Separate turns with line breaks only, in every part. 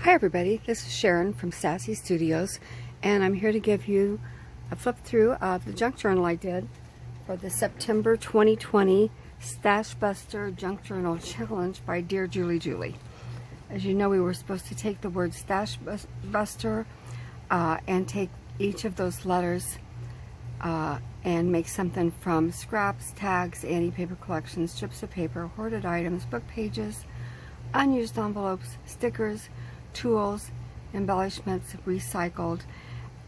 Hi everybody, this is Sharon from Sassy Studios, and I'm here to give you a flip through of the junk journal I did for the September 2020 Stashbuster Junk Journal Challenge by Dear Julie. As you know, we were supposed to take the word Stashbuster and take each of those letters and make something from scraps, tags, anti-paper collections, strips of paper, hoarded items, book pages, unused envelopes, stickers, tools, embellishments, recycled.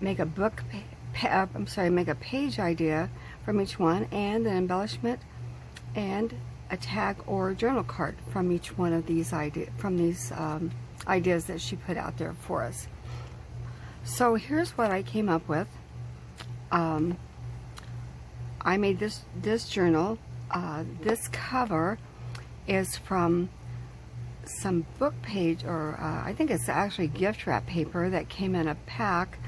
Make a make a page idea from each one, and an embellishment and a tag or journal card from each one of these ideas that she put out there for us. So here's what I came up with. I made this journal. This cover is from some book page, or I think it's actually gift wrap paper that came in a pack.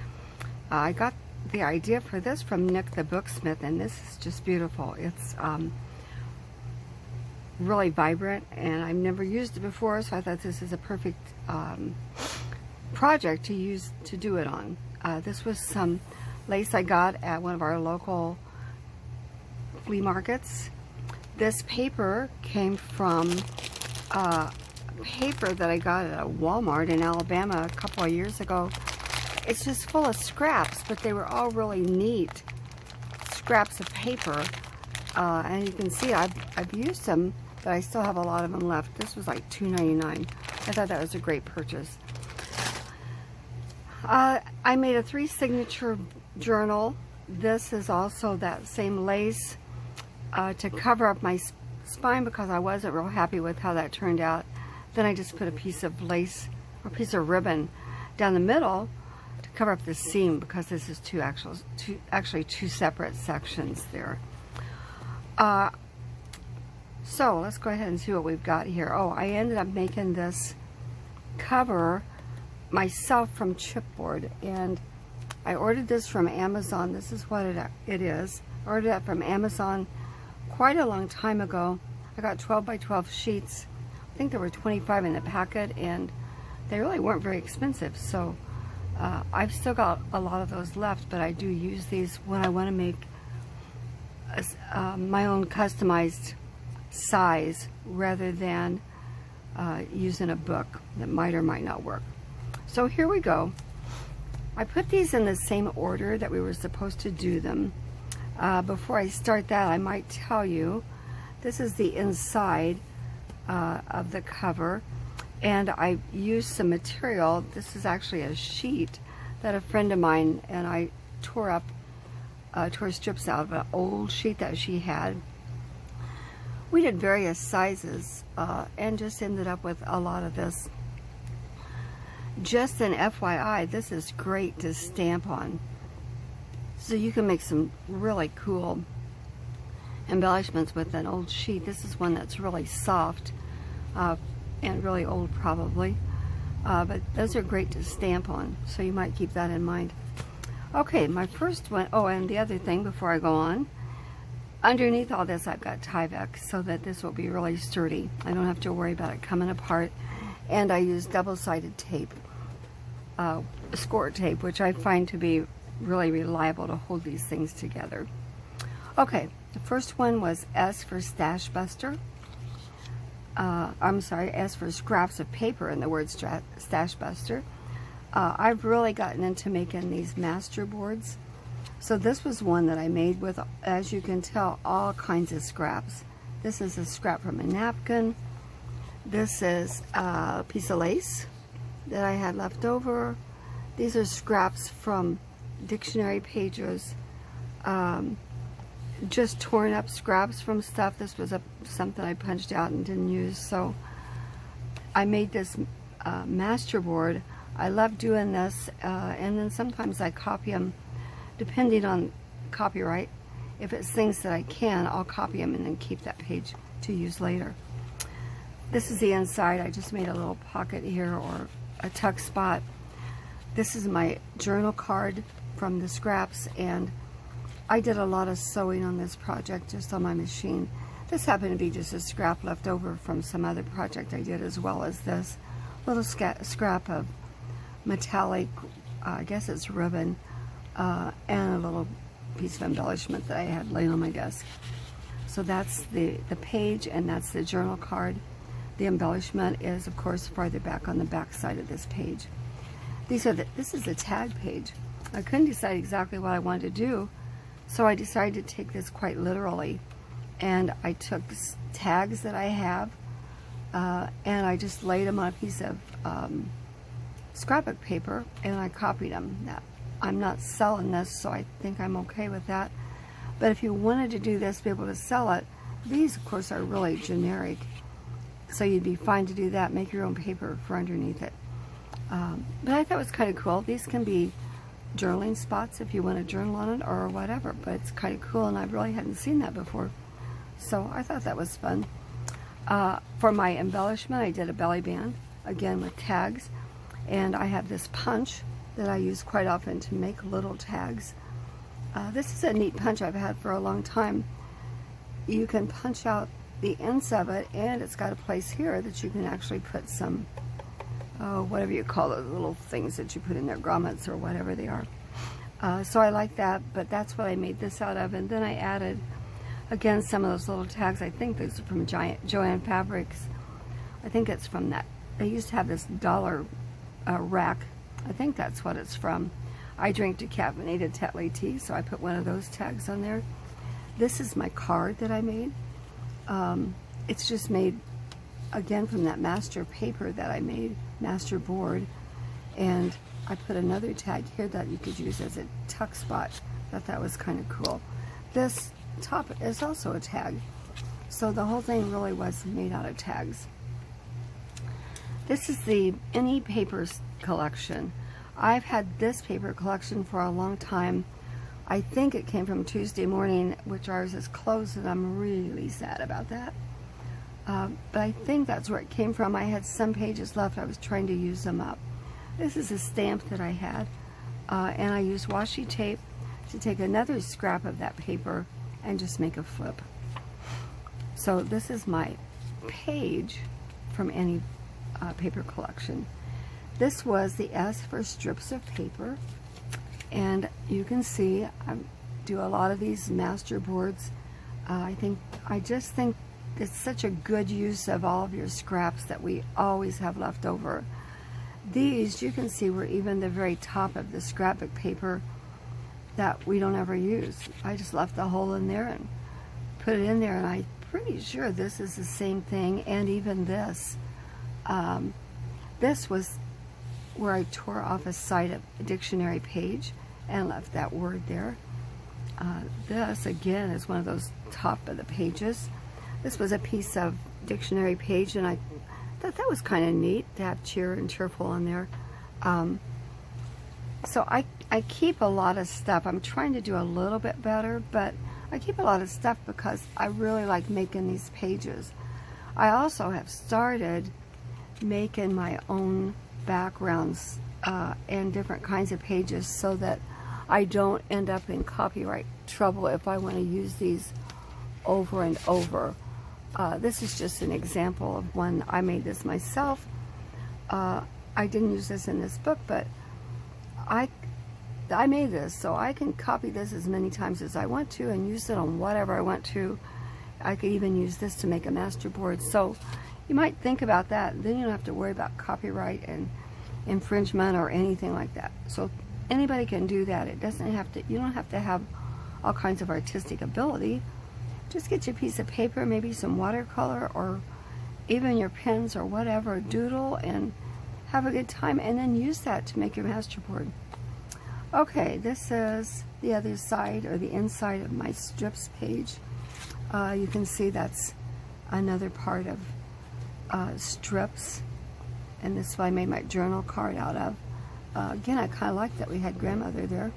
I got the idea for this from Nick the Booksmith, and this is just beautiful. It's really vibrant, and I've never used it before, so I thought this is a perfect project to do it on. This was some lace I got at one of our local flea markets. This paper came from paper that I got at a Walmart in Alabama a couple of years ago. It's just full of scraps, but they were all really neat scraps of paper, and you can see I've used them, but I still have a lot of them left. This was like $2.99. I thought that was a great purchase. I made a 3 signature journal. This is also that same lace to cover up my spine because I wasn't real happy with how that turned out. Then I just put a piece of lace or piece of ribbon down the middle to cover up the seam, because this is actually two separate sections there. So let's go ahead and see what we've got here. Oh, I ended up making this cover myself from chipboard, and I ordered this from Amazon. This is what it is. I ordered that from Amazon quite a long time ago. I got 12 by 12 sheets. I think there were 25 in the packet, and they really weren't very expensive, so I've still got a lot of those left, but I do use these when I want to make my own customized size rather than using a book that might or might not work. So here we go. I put these in the same order that we were supposed to do them. Before I start that, I might tell you, this is the inside of the cover, and I used some material. This is actually a sheet that a friend of mine and I tore strips out of an old sheet that she had. We did various sizes and just ended up with a lot of this. Just an FYI, this is great to stamp on, so you can make some really cool embellishments with an old sheet. This is one that's really soft and really old probably, but those are great to stamp on, so you might keep that in mind. Okay, my first one, oh, and the other thing before I go on, underneath all this I've got Tyvek so that this will be really sturdy. I don't have to worry about it coming apart, and I use double-sided tape, score tape, which I find to be really reliable to hold these things together. Okay, the first one was S for Stashbuster. I'm sorry, S for scraps of paper in the word Stashbuster. I've really gotten into making these master boards. So this was one that I made with, as you can tell, all kinds of scraps. This is a scrap from a napkin. This is a piece of lace that I had left over. These are scraps from dictionary pages. Just torn up scraps from stuff. This was something I punched out and didn't use, so I made this master board. I love doing this, and then sometimes I copy them depending on copyright. If it's things that I can, I'll copy them and then keep that page to use later. This is the inside. I just made a little pocket here, or a tuck spot. This is my journal card from the scraps, and I did a lot of sewing on this project just on my machine. This happened to be just a scrap left over from some other project I did, as well as this. little scrap of metallic, I guess it's ribbon, and a little piece of embellishment that I had laying on my desk. So that's the page, and that's the journal card. The embellishment is, of course, farther back on the back side of this page. This is the tag page. I couldn't decide exactly what I wanted to do, so I decided to take this quite literally. And I took tags that I have, and I just laid them on a piece of scrapbook paper, and I copied them. Now, I'm not selling this, so I think I'm okay with that. But if you wanted to do this, be able to sell it, these, of course, are really generic. So you'd be fine to do that, make your own paper for underneath it. But I thought it was kind of cool. These can be journaling spots if you want to journal on it or whatever, but it's kind of cool, and I really hadn't seen that before. So I thought that was fun. For my embellishment, I did a belly band, again with tags, and I have this punch that I use quite often to make little tags. This is a neat punch I've had for a long time. You can punch out the ends of it, and it's got a place here that you can actually put some, whatever you call those little things that you put in there, grommets or whatever they are. So I like that, but that's what I made this out of. And then I added, again, some of those little tags. I think those are from Joann Fabrics. I think it's from that. They used to have this dollar rack. I think that's what it's from. I drink decaffeinated Tetley tea, so I put one of those tags on there. This is my card that I made. It's just made, again, from that master paper that I made, master board. And I put another tag here that you could use as a tuck spot. Thought that was kind of cool. This top is also a tag. So the whole thing really was made out of tags. This is the Any Papers collection. I've had this paper collection for a long time. I think it came from Tuesday Morning, which ours is closed, and I'm really sad about that. But I think that's where it came from. I had some pages left. I was trying to use them up. This is a stamp that I had, and I used washi tape to take another scrap of that paper and just make a flip. So this is my page from Any Paper collection. This was the S for strips of paper, and you can see I do a lot of these master boards. I just think it's such a good use of all of your scraps that we always have left over. These, you can see, were even the very top of the scrapbook paper that we don't ever use. I just left the hole in there and put it in there, and I'm pretty sure this is the same thing. And even this, this was where I tore off a side of a dictionary page and left that word there. This, again, is one of those top of the pages. This was a piece of dictionary page, and I thought that was kind of neat to have cheer and cheerful on there. So I keep a lot of stuff. I'm trying to do a little bit better, but I keep a lot of stuff because I really like making these pages. I also have started making my own backgrounds and different kinds of pages so that I don't end up in copyright trouble if I want to use these over and over. This is just an example of when I made this myself. I didn't use this in this book, but I made this, so I can copy this as many times as I want to and use it on whatever I want to. I could even use this to make a master board. So you might think about that. Then you don't have to worry about copyright and infringement or anything like that. So anybody can do that. It doesn't have to. You don't have to have all kinds of artistic ability. Just get your piece of paper, maybe some watercolor, or even your pens or whatever. Doodle and have a good time, and then use that to make your master board. Okay, this is the other side, or the inside of my strips page. You can see that's another part of strips, and this is what I made my journal card out of. Again, I kind of like that we had grandmother there.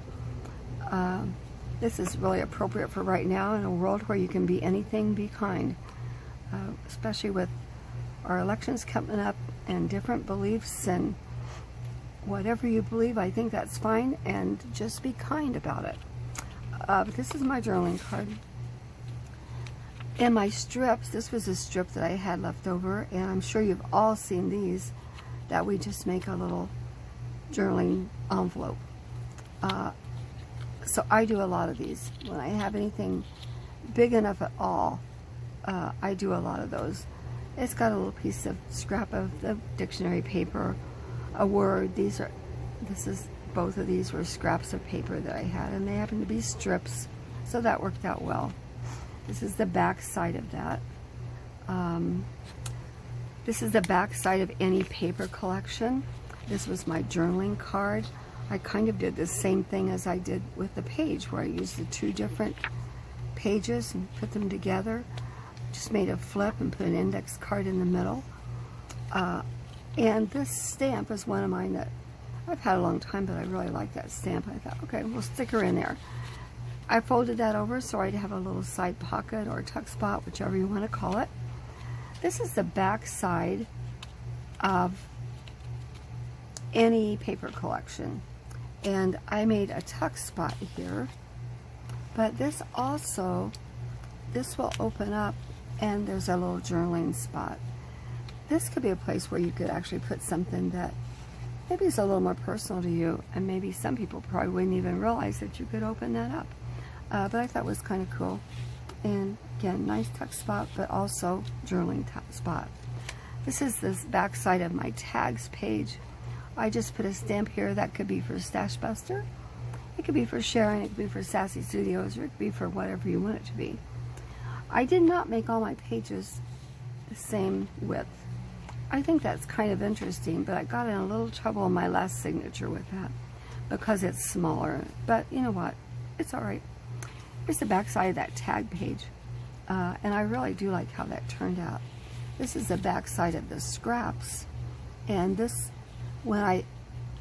This is really appropriate for right now in a world where you can be anything, be kind. Especially with our elections coming up and different beliefs, and whatever you believe, I think that's fine, and just be kind about it. But this is my journaling card. And my strips, this was a strip that I had left over, and I'm sure you've all seen these. that we just make a little journaling envelope. So I do a lot of these. When I have anything big enough at all, I do a lot of those. It's got a little piece of scrap of the dictionary paper, a word. Both of these were scraps of paper that I had, and they happen to be strips, so that worked out well. This is the back side of that. This is the back side of any paper collection. This was my journaling card. I kind of did the same thing as I did with the page, where I used the two different pages and put them together. Just made a flip and put an index card in the middle. And this stamp is one of mine that I've had a long time, but I really like that stamp. I thought, okay, we'll stick her in there. I folded that over so I'd have a little side pocket or tuck spot, whichever you want to call it. This is the back side of any paper collection. And I made a tuck spot here, but this will open up and there's a little journaling spot. This could be a place where you could actually put something that maybe is a little more personal to you, and maybe some people probably wouldn't even realize that you could open that up. But I thought it was kind of cool. And again, nice tuck spot, but also journaling tuck spot. This is this back side of my tags page. I just put a stamp here that could be for Stashbuster. It could be for Sharon, it could be for Sassy Studios, or it could be for whatever you want it to be. I did not make all my pages the same width. I think that's kind of interesting, but I got in a little trouble in my last signature with that because it's smaller. But you know what? It's all right. Here's the back side of that tag page, and I really do like how that turned out. This is the back side of the scraps, and this, when I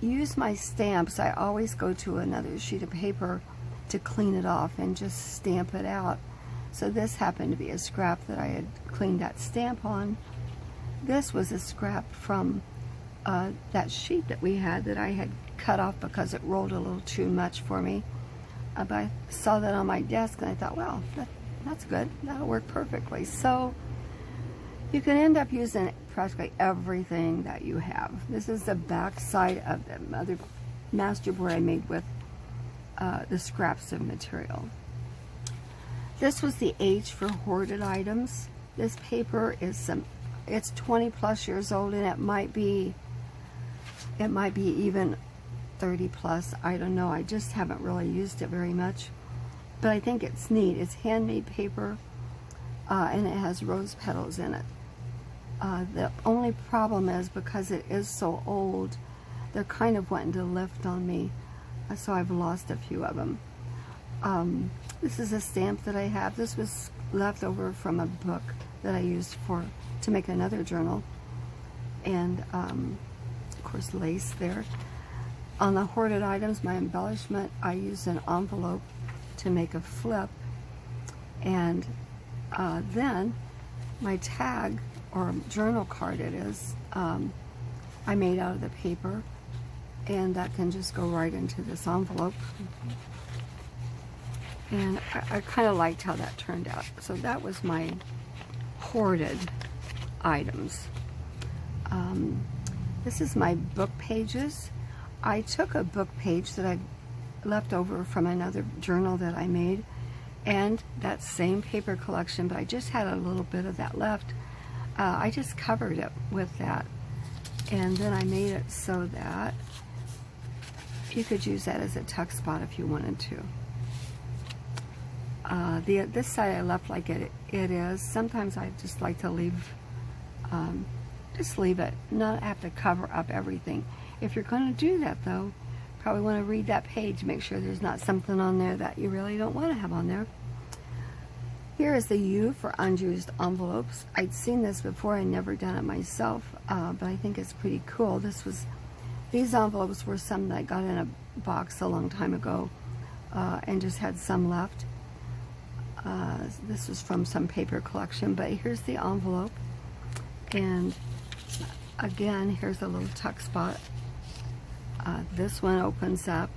use my stamps, I always go to another sheet of paper to clean it off and just stamp it out. So this happened to be a scrap that I had cleaned that stamp on. This was a scrap from that sheet that we had that I had cut off because it rolled a little too much for me. But I saw that on my desk and I thought, well, that's good. That'll work perfectly. So you can end up using practically everything that you have. This is the back side of the other masterboard I made with the scraps of material. This was the H for hoarded items. This paper is it's 20 plus years old, and it might be even 30 plus. I don't know. I just haven't really used it very much, but I think it's neat. It's handmade paper, and it has rose petals in it. The only problem is because it is so old, they're kind of wanting to lift on me, so I've lost a few of them. This is a stamp that I have. This was left over from a book that I used to make another journal, and of course lace there. On the hoarded items, my embellishment, I used an envelope to make a flip, and then my tag, or journal card it is, I made out of the paper, and that can just go right into this envelope. And I kind of liked how that turned out. So that was my hoarded items. This is my book pages. I took a book page that I left over from another journal that I made, and that same paper collection, but I just had a little bit of that left. I just covered it with that, and then I made it so that you could use that as a tuck spot if you wanted to. This side I left like it is. Sometimes I just like to leave it, not have to cover up everything. If you're going to do that though, probably want to read that page, make sure there's not something on there that you really don't want to have on there. Here is the U for unused envelopes. I'd seen this before, I'd never done it myself, but I think it's pretty cool. These envelopes were some that I got in a box a long time ago, and just had some left. This was from some paper collection, but here's the envelope, and again, here's a little tuck spot. This one opens up.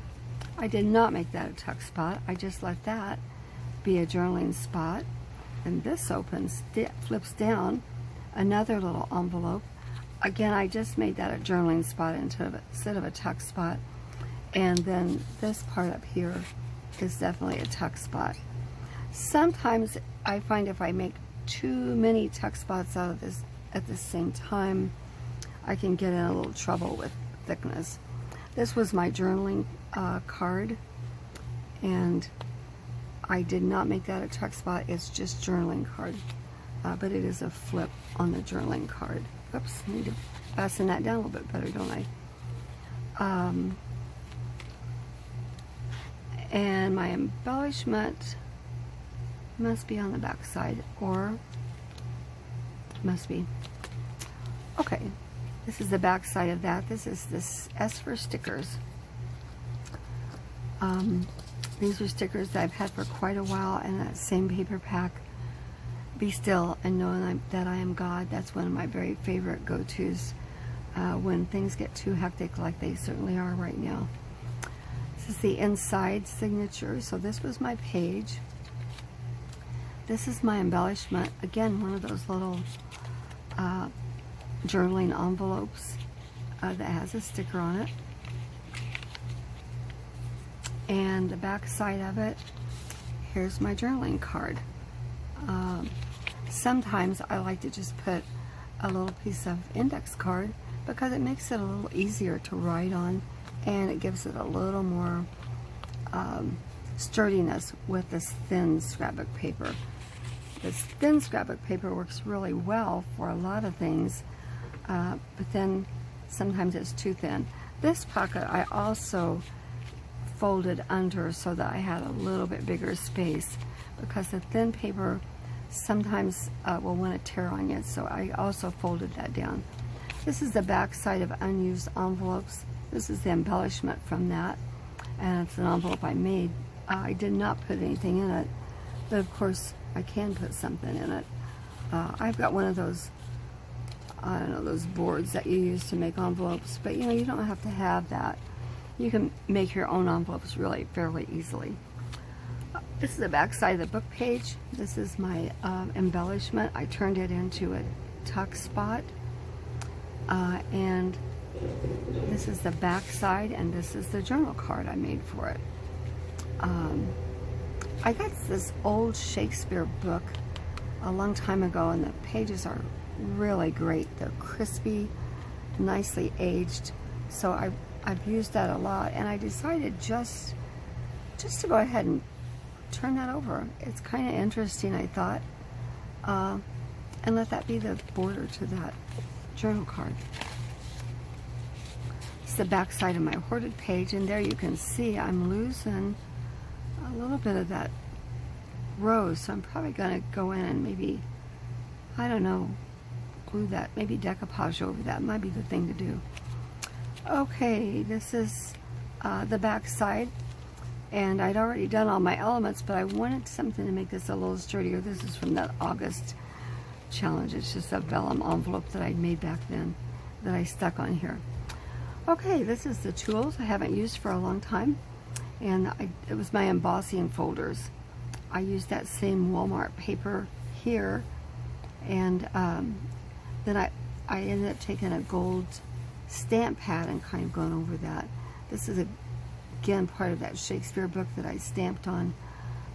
I did not make that a tuck spot. I just let that be a journaling spot. And this flips down, another little envelope. again, I just made that a journaling spot instead of a tuck spot. And then this part up here is definitely a tuck spot. Sometimes I find if I make too many tuck spots out of this at the same time, I can get in a little trouble with thickness. This was my journaling card, and I did not make that a tuck spot. It's just journaling card, but it is a flip on the journaling card. Oops, I need to fasten that down a little bit better, don't I? And my embellishment must be on the back side, or must be. Okay, this is the back side of that. This is this S for stickers. These are stickers that I've had for quite a while, and that same paper pack, Be Still and Know That I Am God. That's one of my very favorite go-tos when things get too hectic, like they certainly are right now. This is the inside signature. So this was my page. This is my embellishment. Again, one of those little journaling envelopes that has a sticker on it. And the back side of it, here's my journaling card. Sometimes I like to just put a little piece of index card because it makes it a little easier to write on, and it gives it a little more sturdiness with this thin scrapbook paper. This thin scrapbook paper works really well for a lot of things, but then sometimes it's too thin. This pocket I also folded under so that I had a little bit bigger space, because the thin paper sometimes will want to tear on you, so I also folded that down. This is the back side of unused envelopes. This is the embellishment from that, and it's an envelope I made. I did not put anything in it, but of course I can put something in it. I've got one of those, I don't know, those boards that you use to make envelopes, but you know, you don't have to have that. You can make your own envelopes really fairly easily. This is the back side of the book page. This is my embellishment. I turned it into a tuck spot. And this is the back side, and this is the journal card I made for it. I got this old Shakespeare book a long time ago, and the pages are really great. They're crispy, nicely aged. So I've used that a lot, and I decided just to go ahead and turn that over. It's kind of interesting, I thought, and let that be the border to that journal card. It's the back side of my hoarded page, and there you can see I'm losing a little bit of that rose, so I'm probably going to go in and maybe, I don't know, glue that, maybe decoupage over that. Might be the thing to do. Okay, this is the back side, and I'd already done all my elements, but I wanted something to make this a little sturdier. This is from that August challenge. It's just a vellum envelope that I'd made back then that I stuck on here. Okay, this is the tools I haven't used for a long time, and it was my embossing folders. I used that same Walmart paper here, and then I ended up taking a gold stamp pad and kind of going over that. This is again part of that Shakespeare book that I stamped on,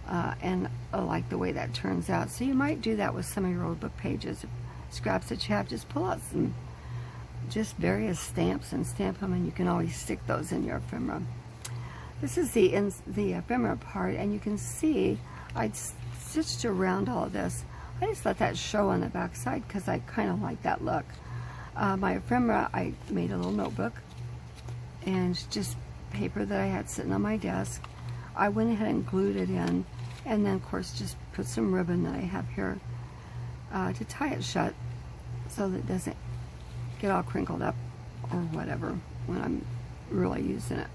and I like the way that turns out. So you might do that with some of your old book pages, scraps that you have. Just pull out some just various stamps and stamp them, and you can always stick those in your ephemera. This is the ephemera part, and you can see I stitched around all of this. I just let that show on the back side because I kind of like that look. My ephemera, I made a little notebook, and just paper that I had sitting on my desk. I went ahead and glued it in, and then of course just put some ribbon that I have here to tie it shut so that it doesn't get all crinkled up or whatever when I'm really using it.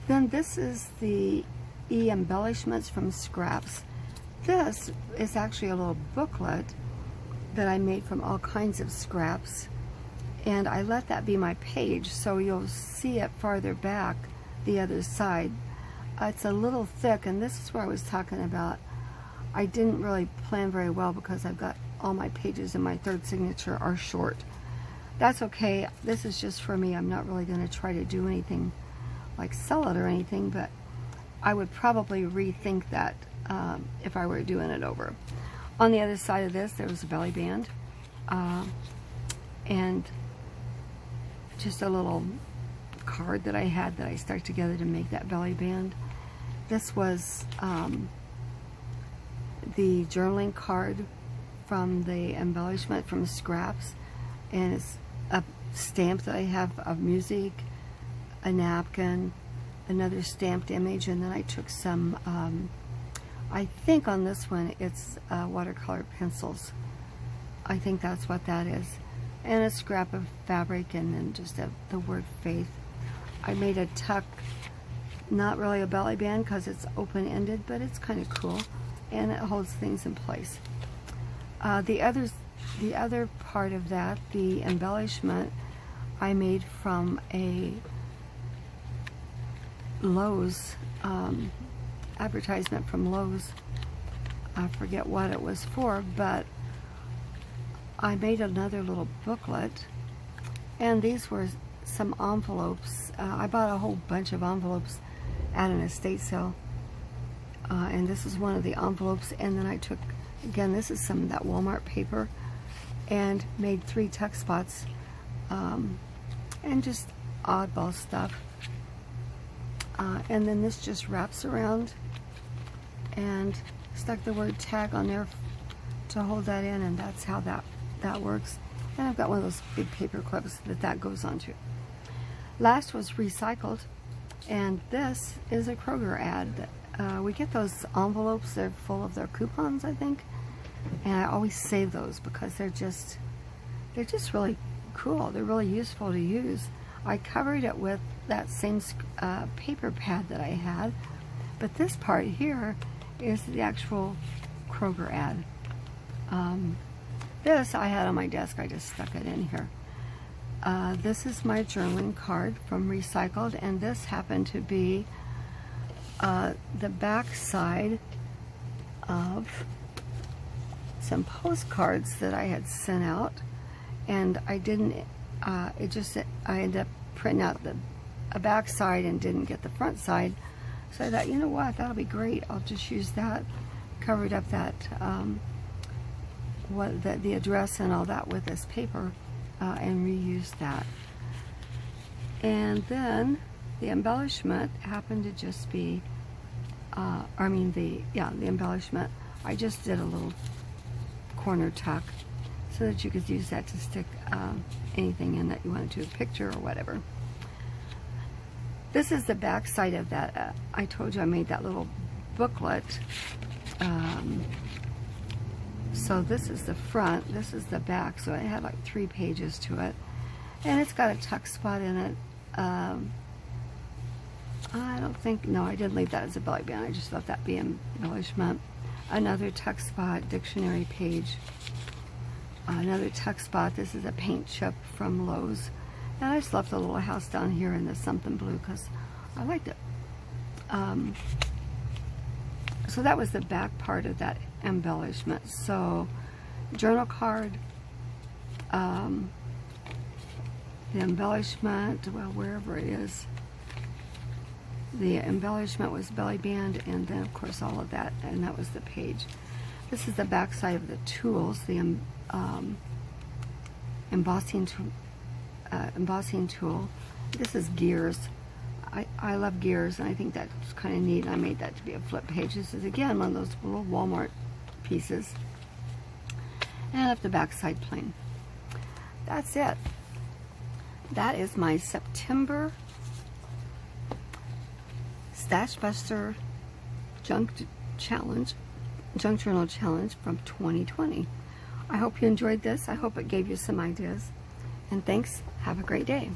Then this is the embellishments from scraps. This is actually a little booklet that I made from all kinds of scraps, and I let that be my page so you'll see it farther back the other side. It's a little thick, and this is where I was talking about I didn't really plan very well because I've got all my pages in my third signature are short. That's okay. This is just for me. I'm not really going to try to do anything like sell it or anything, but I would probably rethink that if I were doing it over. On the other side of this, there was a belly band and just a little card that I had that I stuck together to make that belly band. This was the journaling card from the embellishment from Scraps, and it's a stamp that I have of music, a napkin, another stamped image, and then I took some I think on this one it's watercolor pencils. I think that's what that is, and a scrap of fabric, and then just the word faith. I made a tuck, not really a belly band because it's open-ended, but it's kind of cool, and it holds things in place. The other part of that, the embellishment, I made from a Lowe's advertisement from Lowe's. I forget what it was for, but I made another little booklet, and these were some envelopes. I bought a whole bunch of envelopes at an estate sale, and this is one of the envelopes, and then I took, again, this is some of that Walmart paper, and made 3 tuck spots, and just oddball stuff. And then this just wraps around, and stuck the word tag on there to hold that in, and that's how that works. And I've got one of those big paper clips that goes onto. Last was recycled, and this is a Kroger ad. We get those envelopes, they're full of their coupons, I think, and I always save those because they're just really cool. They're really useful to use. I covered it with that same paper pad that I had, but this part here is the actual Kroger ad. This I had on my desk, I just stuck it in here. This is my journaling card from Recycled, and this happened to be the back side of some postcards that I had sent out, and I didn't, I ended up printing out a back side and didn't get the front side, so I thought, you know what, that'll be great, I'll just use that. Covered up that the address and all that with this paper, and reused that. And then the embellishment happened to just be, the embellishment, I just did a little corner tuck so that you could use that to stick anything in that you wanted to, a picture or whatever. This is the back side of that. I told you I made that little booklet. So this is the front, this is the back, so it had like 3 pages to it, and it's got a tuck spot in it. I don't think, no, I didn't leave that as a belly band, I just thought that'd be embellishment. Another tuck spot, dictionary page, another tuck spot. This is a paint chip from Lowe's, and I just left a little house down here in the something blue because I liked it. So that was the back part of that embellishment. So journal card, the embellishment, well, wherever it is, the embellishment was belly band, and then of course all of that, and that was the page. This is the back side of the tools, the embossing tool. This is gears. I love gears, and I think that's kind of neat. I made that to be a flip page. This is again one of those little Walmart pieces, and I left the back side plain. That's it. That is my September Stashbuster Junk Journal Challenge from 2020. I hope you enjoyed this. I hope it gave you some ideas, and thanks. Have a great day.